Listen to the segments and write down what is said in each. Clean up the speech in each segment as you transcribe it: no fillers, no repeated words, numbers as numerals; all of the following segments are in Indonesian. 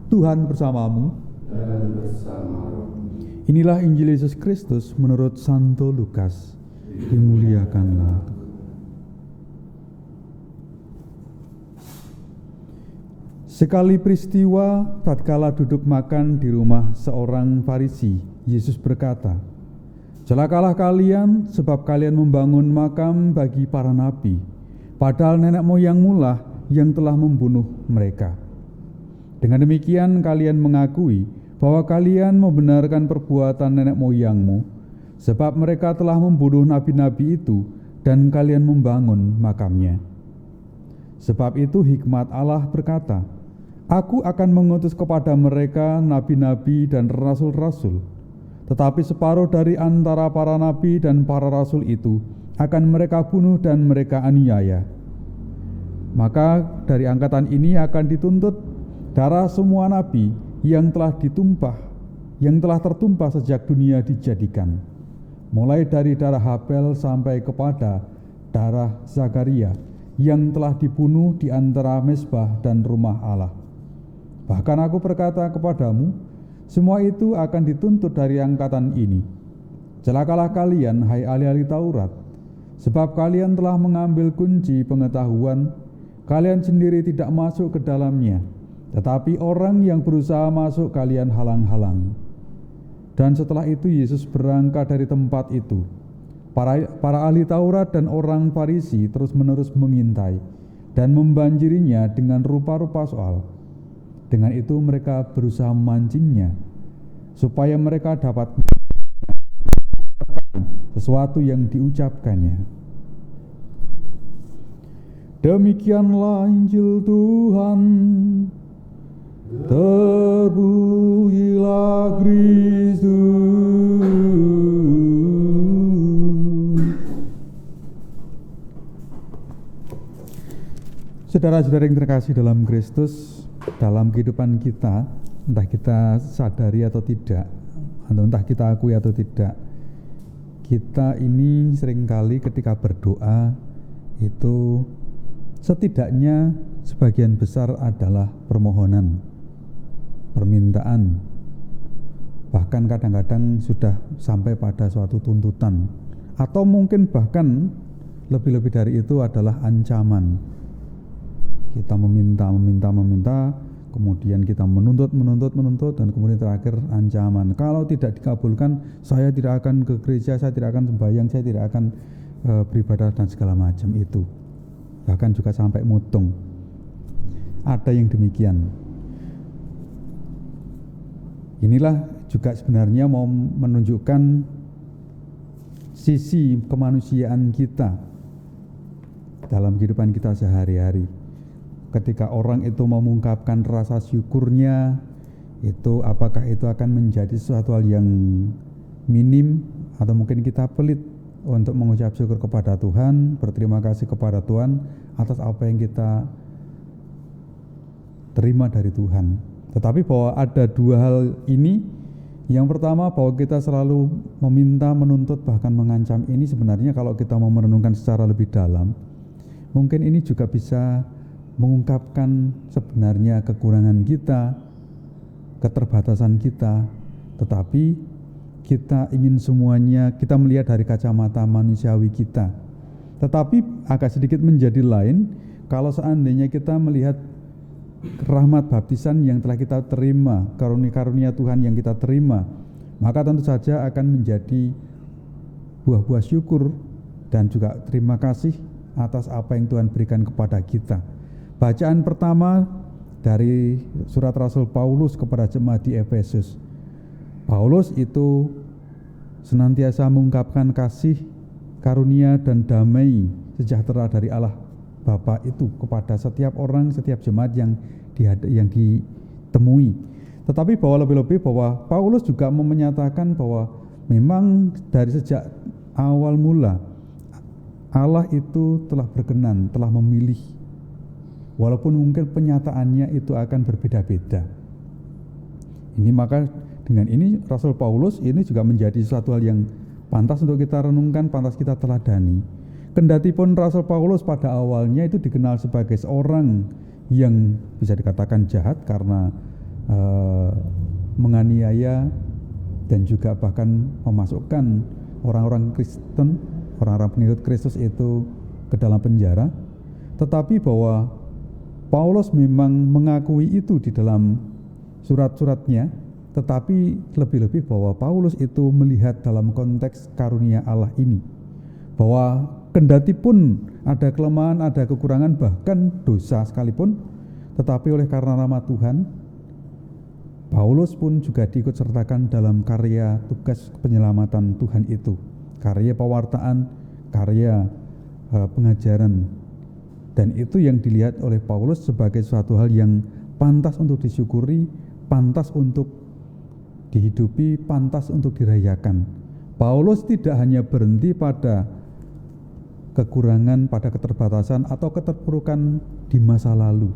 Tuhan bersamamu. Dan bersama rohmu. Inilah Injil Yesus Kristus menurut Santo Lukas. Dimuliakanlah Tuhan. Sekali peristiwa, tatkala duduk makan di rumah seorang Farisi, Yesus berkata, "Celakalah kalian, sebab kalian membangun makam bagi para nabi, padahal nenek moyangmu lah yang telah membunuh mereka. Dengan demikian kalian mengakui bahwa kalian membenarkan perbuatan nenek moyangmu, sebab mereka telah membunuh nabi-nabi itu dan kalian membangun makamnya. Sebab itu hikmat Allah berkata, Aku akan mengutus kepada mereka nabi-nabi dan rasul-rasul, tetapi separuh dari antara para nabi dan para rasul itu akan mereka bunuh dan mereka aniaya. Maka dari angkatan ini akan dituntut darah semua nabi yang telah tertumpah sejak dunia dijadikan, mulai dari darah Habel sampai kepada darah Zakaria yang telah dibunuh di antara mezbah dan rumah Allah. Bahkan aku berkata kepadamu, semua itu akan dituntut dari angkatan ini. Celakalah kalian, hai ahli-ahli Taurat, sebab kalian telah mengambil kunci pengetahuan, kalian sendiri tidak masuk ke dalamnya, tetapi orang yang berusaha masuk kalian halang-halangi." Dan setelah itu Yesus berangkat dari tempat itu. Para ahli Taurat dan orang Farisi terus-menerus mengintai dan membanjirinya dengan rupa-rupa soal. Dengan itu mereka berusaha memancingnya, supaya mereka dapat sesuatu yang diucapkannya. Demikianlah Injil Tuhan. Terpujilah Kristus. Saudara-saudara yang terkasih dalam Kristus, dalam kehidupan kita, entah kita sadari atau tidak, atau entah kita akui atau tidak, kita ini seringkali ketika berdoa itu setidaknya sebagian besar adalah permohonan, permintaan, bahkan kadang-kadang sudah sampai pada suatu tuntutan, atau mungkin bahkan lebih-lebih dari itu adalah ancaman. Kita meminta, kemudian kita menuntut, dan kemudian terakhir ancaman. Kalau tidak dikabulkan, saya tidak akan ke gereja, saya tidak akan sembahyang, saya tidak akan beribadah dan segala macam itu. Bahkan juga sampai mutung. Ada yang demikian. Inilah juga sebenarnya mau menunjukkan sisi kemanusiaan kita dalam kehidupan kita sehari-hari. Ketika orang itu mengungkapkan rasa syukurnya, itu apakah itu akan menjadi sesuatu hal yang minim, atau mungkin kita pelit untuk mengucap syukur kepada Tuhan, berterima kasih kepada Tuhan atas apa yang kita terima dari Tuhan. Tetapi bahwa ada dua hal ini. Yang pertama, bahwa kita selalu meminta, menuntut, bahkan mengancam, ini sebenarnya kalau kita mau merenungkan secara lebih dalam, mungkin ini juga bisa mengungkapkan sebenarnya kekurangan kita, keterbatasan kita, tetapi kita ingin semuanya, kita melihat dari kacamata manusiawi kita. Tetapi agak sedikit menjadi lain kalau seandainya kita melihat rahmat baptisan yang telah kita terima, karunia-karunia Tuhan yang kita terima, maka tentu saja akan menjadi buah-buah syukur dan juga terima kasih atas apa yang Tuhan berikan kepada kita. Bacaan pertama dari surat Rasul Paulus kepada jemaat di Efesus. Paulus itu senantiasa mengungkapkan kasih, karunia, dan damai sejahtera dari Allah Bapa itu kepada setiap orang, setiap jemaat yang ditemui. Tetapi bahwa lebih-lebih bahwa Paulus juga menyatakan bahwa memang dari sejak awal mula Allah itu telah berkenan, telah memilih, walaupun mungkin penyataannya itu akan berbeda-beda. Ini maka dengan ini Rasul Paulus ini juga menjadi suatu hal yang pantas untuk kita renungkan, pantas kita teladani. Kendatipun Rasul Paulus pada awalnya itu dikenal sebagai seorang yang bisa dikatakan jahat karena menganiaya dan juga bahkan memasukkan orang-orang Kristen, orang-orang pengikut Kristus itu ke dalam penjara. Tetapi bahwa Paulus memang mengakui itu di dalam surat-suratnya, tetapi lebih-lebih bahwa Paulus itu melihat dalam konteks karunia Allah ini, bahwa kendati pun ada kelemahan, ada kekurangan, bahkan dosa sekalipun, tetapi oleh karena nama Tuhan, Paulus pun juga diikut sertakan dalam karya tugas penyelamatan Tuhan itu, karya pewartaan, karya pengajaran. Dan itu yang dilihat oleh Paulus sebagai suatu hal yang pantas untuk disyukuri, pantas untuk dihidupi, pantas untuk dirayakan. Paulus tidak hanya berhenti pada kekurangan, pada keterbatasan atau keterpurukan di masa lalu.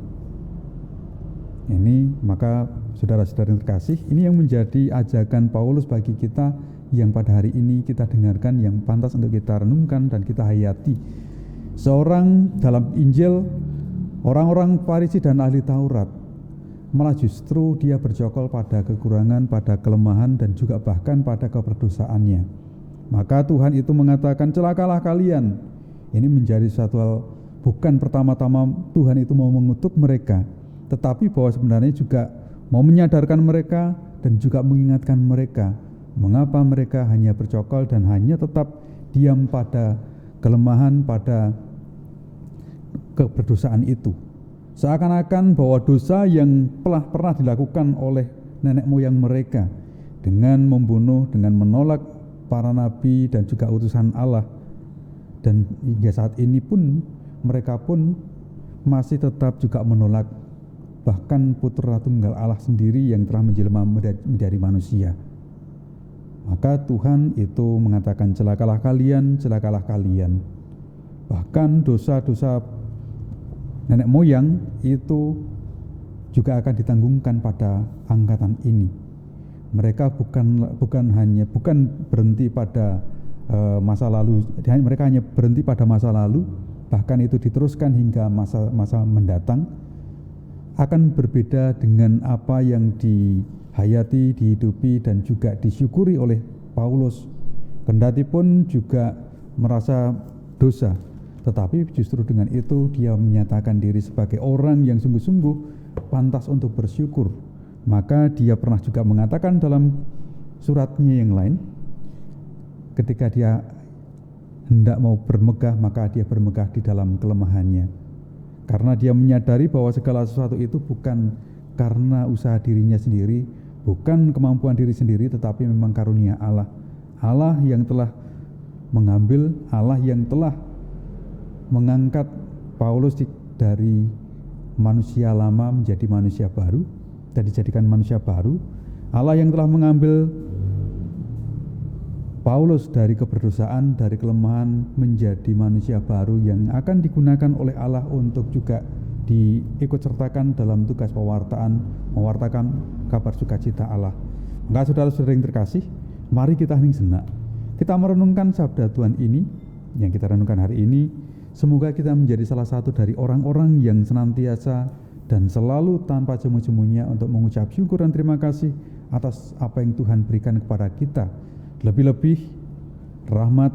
Ini maka saudara-saudara yang terkasih, ini yang menjadi ajakan Paulus bagi kita yang pada hari ini kita dengarkan, yang pantas untuk kita renungkan dan kita hayati. Seorang dalam Injil, orang-orang Farisi dan ahli Taurat, malah justru dia bercokol pada kekurangan, pada kelemahan, dan juga bahkan pada keberdosaannya. Maka Tuhan itu mengatakan, celakalah kalian. Ini menjadi suatu hal, bukan pertama-tama Tuhan itu mau mengutuk mereka, tetapi bahwa sebenarnya juga mau menyadarkan mereka dan juga mengingatkan mereka mengapa mereka hanya bercokol dan hanya tetap diam pada kelemahan, pada keberdosaan itu. Seakan-akan bahwa dosa yang pernah dilakukan oleh nenek moyang mereka dengan membunuh, dengan menolak para nabi dan juga utusan Allah, dan hingga saat ini pun mereka pun masih tetap juga menolak bahkan putra tunggal Allah sendiri yang telah menjelma menjadi manusia. Maka Tuhan itu mengatakan, celakalah kalian, celakalah kalian. Bahkan dosa-dosa nenek moyang itu juga akan ditanggungkan pada angkatan ini. Mereka bukan berhenti pada masa lalu, mereka hanya berhenti pada masa lalu, bahkan itu diteruskan hingga masa mendatang. Akan berbeda dengan apa yang dihayati, dihidupi, dan juga disyukuri oleh Paulus. Kendati pun juga merasa dosa, tetapi justru dengan itu dia menyatakan diri sebagai orang yang sungguh-sungguh pantas untuk bersyukur. Maka dia pernah juga mengatakan dalam suratnya yang lain, ketika dia hendak mau bermegah, maka dia bermegah di dalam kelemahannya. Karena dia menyadari bahwa segala sesuatu itu bukan karena usaha dirinya sendiri, bukan kemampuan diri sendiri, tetapi memang karunia Allah. Allah yang telah mengambil, Allah yang telah mengangkat Paulus dari manusia lama menjadi manusia baru dan dijadikan manusia baru. Allah yang telah mengambil Paulus dari keberdosaan, dari kelemahan menjadi manusia baru yang akan digunakan oleh Allah untuk juga diikut sertakan dalam tugas mewartakan kabar sukacita Allah. Maka saudara-saudara yang terkasih, mari kita hening sejenak. Kita merenungkan sabda Tuhan ini yang kita renungkan hari ini. Semoga kita menjadi salah satu dari orang-orang yang senantiasa dan selalu tanpa jemu-jemunya untuk mengucap syukur dan terima kasih atas apa yang Tuhan berikan kepada kita. Lebih-lebih rahmat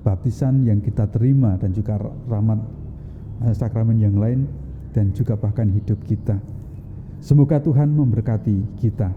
baptisan yang kita terima dan juga rahmat sakramen yang lain dan juga bahkan hidup kita. Semoga Tuhan memberkati kita.